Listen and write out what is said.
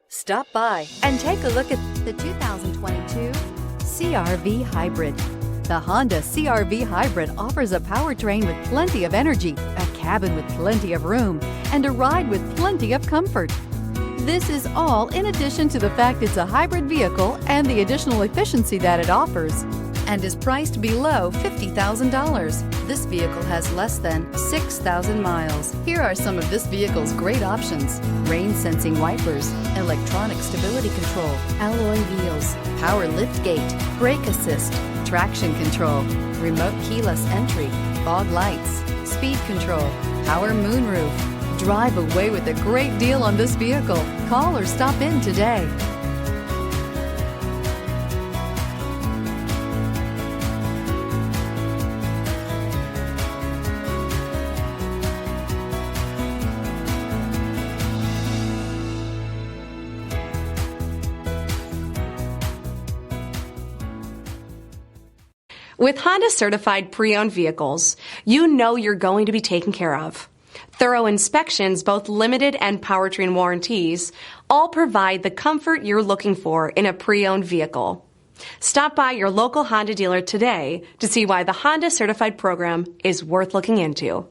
Stop by and take a look at the 2022 CR-V Hybrid. The Honda CR-V Hybrid offers a powertrain with plenty of energy, a cabin with plenty of room, and a ride with plenty of comfort. This is all in addition to the fact it's a hybrid vehicle and the additional efficiency that it offers, and is priced below $50,000. This vehicle has less than 6,000 miles. Here are some of this vehicle's great options: rain-sensing wipers, electronic stability control, alloy wheels, power liftgate, brake assist, traction control, remote keyless entry, fog lights, speed control, power moonroof. Drive away with a great deal on this vehicle. Call or stop in today. With Honda certified pre-owned vehicles, you know you're going to be taken care of. Thorough inspections, both limited and powertrain warranties, all provide the comfort you're looking for in a pre-owned vehicle. Stop by your local Honda dealer today to see why the Honda certified program is worth looking into.